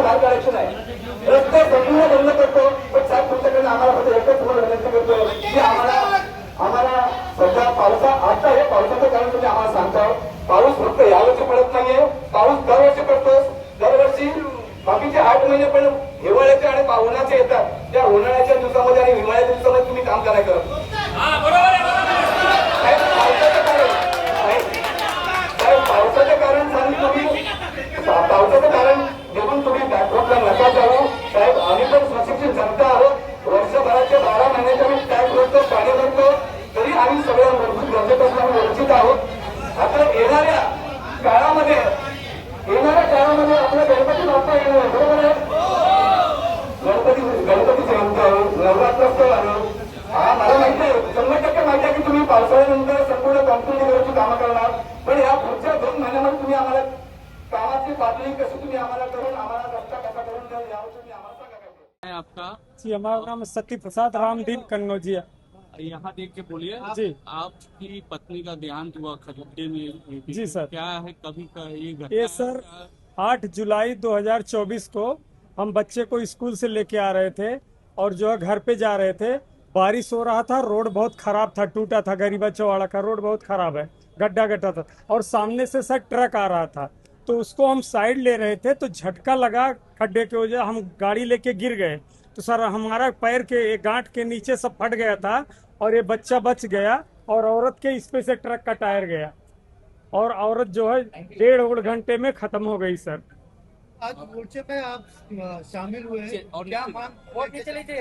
बाहेर काढायची नाही। रस्ते संपूर्ण बंद करतो, पण साहेब तुमच्याकडे आम्हाला फक्त एकच विनंती करतो की आम्हाला सध्या आता हे पावसाचं कारण तुम्ही आम्हाला सांगता। पाऊस फक्त यावर्षी पडत नाहीये, पाऊस दरवर्षी पडतो। दरवर्षी बाकीचे 8 महिने पण हिवाळ्याचे आणि उन्हाचे येतात। त्या उन्हाळ्याच्या दिवसामध्ये आणि हिवाळ्याच्या दिवसामध्ये तुम्ही काम करायचं। पावसाचं कारण सांगून तुम्ही पावसाचं कारण घेऊन तुम्ही बॅकवॉटला नका जाऊ साहेब। आम्ही पण सुशिक्षित जनता आहोत। वर्षभराचे 12 महिन्याचे आम्ही टॅक्स भरतो, पाणी भरतो, तरी आम्ही सगळ्या मूलभूत गरजेपासून आम्ही वंचित आहोत। आता येणाऱ्या काळामध्ये आपला गणपती बाप्पा येणार आहे, बरोबर आहे? गणपती जयंती आहे, नवरात्रोत्सव आहे। मला माहिती आहे, 100% माहिती आहे की तुम्ही पावसाळ्यानंतर संपूर्ण कॉन्क्रीट कामं करणार, पण या पुढच्या 2 महिन्यामध्ये तुम्ही आम्हाला कामाची पातळी कशी तुम्ही आम्हाला करून आम्हाला रस्ता कसा करून द्याल यावर तुम्ही आम्हाला सांगा काय आपका? जी, हमारा नाम सत्य प्रसाद रामदीन कन्नौजिया। यहाँ देख के बोलिए जी। आपकी पत्नी का देहांत हुआ खड्डे में। जी सर। क्या है, कभी का ये घटना? ये सर 8 जुलाई 2024 को हम बच्चे को स्कूल से लेके आ रहे थे और जो है घर पे जा रहे थे। बारिश हो रहा था, रोड बहुत खराब था, टूटा था। गरीबा चौवाड़ा का रोड बहुत खराब है, गड्ढा गड्ढा था और सामने से सर ट्रक आ रहा था, तो उसको हम साइड ले रहे थे तो झटका लगा खड्डे की वजह, हम गाड़ी लेके गिर गए। तो सर हमारा पैर के गांठ के नीचे सब फट गया था और ये बच्चा बच गया और औरत के इस पे से ट्रक का टायर गया और औरत जो है 1.5 घंटे में खत्म हो गई सर। आज मोर्चे में आप शामिल हुए हैं और क्या मांग?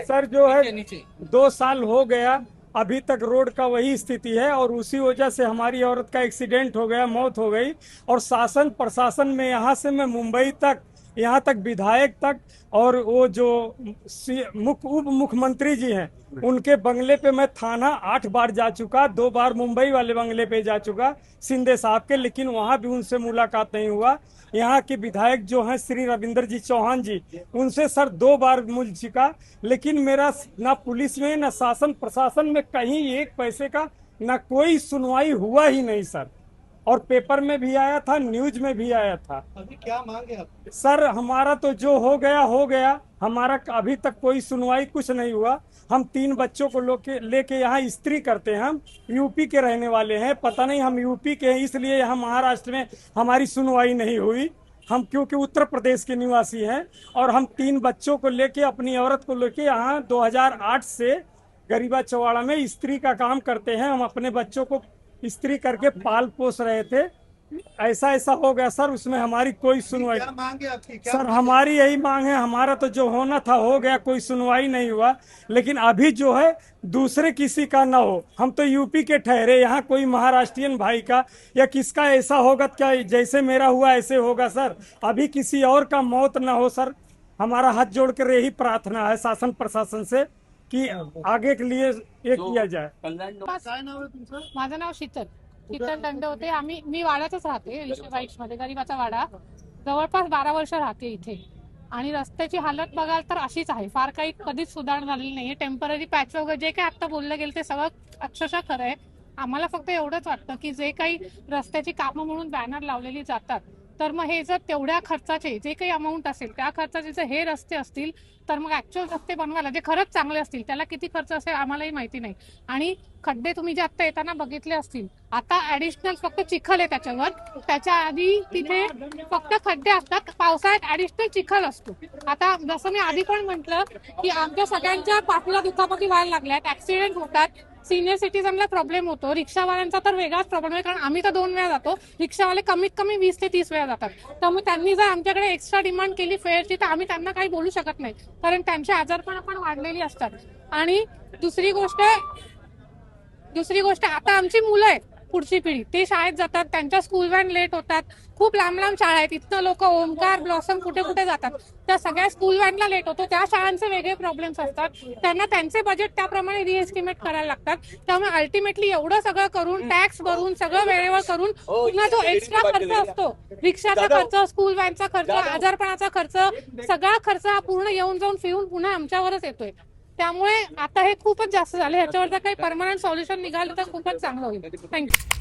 सर जो है 2 साल हो गया, अभी तक रोड का वही स्थिति है और उसी वजह से हमारी औरत का एक्सीडेंट हो गया, मौत हो गई। और शासन प्रशासन में यहाँ से मैं मुंबई तक, यहाँ तक विधायक तक और वो जो उप मुख्यमंत्री जी हैं उनके बंगले पे मैं थाना 8 बार जा चुका, 2 बार मुंबई वाले बंगले पे जा चुका शिंदे साहब के, लेकिन वहाँ भी उनसे मुलाकात नहीं हुआ। यहाँ के विधायक जो हैं श्री रविंद्र जी चौहान जी, उनसे सर 2 बार मिल चुका, लेकिन मेरा ना पुलिस में ना शासन प्रशासन में कहीं 1 पैसे का ना कोई सुनवाई हुआ ही नहीं सर। और पेपर में भी आया था, न्यूज में भी आया था। अभी क्या मांगे आप? सर हमारा तो जो हो गया, हमारा अभी तक कोई सुनवाई कुछ नहीं हुआ। हम 3 बच्चों को लेके यहाँ स्त्री करते हैं। हम यूपी के रहने वाले हैं, पता नहीं हम यूपी के हैं इसलिए यहाँ महाराष्ट्र में हमारी सुनवाई नहीं हुई। हम क्योंकि उत्तर प्रदेश के निवासी हैं और हम 3 बच्चों को लेके, अपनी औरत को लेके यहाँ 2008 से गरीबा चौवाड़ा में स्त्री का काम करते हैं। हम अपने बच्चों को स्त्री करके पाल पोस रहे थे, ऐसा हो गया सर, उसमें हमारी कोई सुनवाई। क्या मांगे आपकी? क्या सर हमारी यही मांग है, हमारा तो जो होना था हो गया, कोई सुनवाई नहीं हुआ, लेकिन अभी जो है दूसरे किसी का ना हो। हम तो यूपी के ठहरे, यहाँ कोई महाराष्ट्रियन भाई का या किसका ऐसा होगा क्या जैसे मेरा हुआ ऐसे होगा सर। अभी किसी और का मौत ना हो सर, हमारा हाथ जोड़ कर यही प्रार्थना है शासन प्रशासन से कि आगे के लिए ये किया जाए। काय नाव आहे तुमचं? माझं नाव शीतल दंड होते। मी वाड्यातच राहते, बाईक्स मध्ये गरीबाचा वाडा, जवळपास 12 वर्ष राहते इथे। आणि रस्त्याची हालत बघाल तर अशीच आहे, फार काही कधीच सुधारणा झालेली नाहीये। टेम्पररी पॅच वगैरे जे काही आता बोललं गेलं ते सगळं अक्षरशः खरं आहे। आम्हाला फक्त एवढंच वाटतं की जे काही रस्त्याची कामं म्हणून बॅनर लावलेली जातात, तर मग हे जर तेवढ्या खर्चाचे जे काही अमाऊंट असेल त्या खर्चाचे जर हे रस्ते असतील तर मग ऍक्च्युअल रस्ते बनवायला जे खरंच चांगले असतील त्याला किती खर्च असेल आम्हालाही माहिती नाही। आणि खड्डे तुम्ही जे आता येताना बघितले असतील, आता ऍडिशनल फक्त चिखल आहे त्याच्यावर, त्याच्या आधी तिथे फक्त खड्डे असतात, पावसाळ्यात ऍडिशनल चिखल असतो। आता जसं मी आधी पण म्हटलं की आमच्या सगळ्यांच्या पाठीला दुखापती व्हायला लागल्यात, ऍक्सिडेंट होतात, सिनियर सिटीजनला प्रॉब्लेम होतो, रिक्षावाल्यांचा तर वेगळाच प्रॉब्लेम आहे, कारण आम्ही तर 2 वेळा जातो, रिक्षावाले कमीत कमी 20 ते 30 वेळा जातात। त्यामुळे त्यांनी जर आमच्याकडे एक्स्ट्रा डिमांड केली फेअरची तर आम्ही त्यांना काही बोलू शकत नाही, कारण त्यांचे आजारपण पण वाढलेली असतात। आणि दुसरी गोष्ट आता आमची मुलं आहेत, पुढची पिढी ते शाळेत जातात, त्यांच्या स्कूल व्हॅन लेट होतात, खूप लांब शाळा आहेत, इथनं लोक ओमकार ब्लॉसम कुठे जातात, त्या सगळ्या स्कूल व्हॅनला लेट होतो, त्या शाळांचे वेगळे प्रॉब्लेम्स असतात, त्यांना त्यांचे बजेट त्याप्रमाणे रिएस्टिमेट करायला लागतात। त्यामुळे अल्टिमेटली एवढं सगळं करून, टॅक्स भरून, सगळं वेळेवर करून पुन्हा जो एक्स्ट्रा खर्च असतो, रिक्षाचा खर्च, स्कूल व्हॅनचा खर्च, आजारपणाचा खर्च, सगळा खर्च हा पूर्ण येऊन जाऊन फिरून पुन्हा आमच्यावरच येतोय। त्यामुळे आता हे खूपच जास्त झाले, ह्याच्यावर जर काही परमनंट सॉल्युशन निघालं तर खूपच चांगलं होईल। थँक्यू।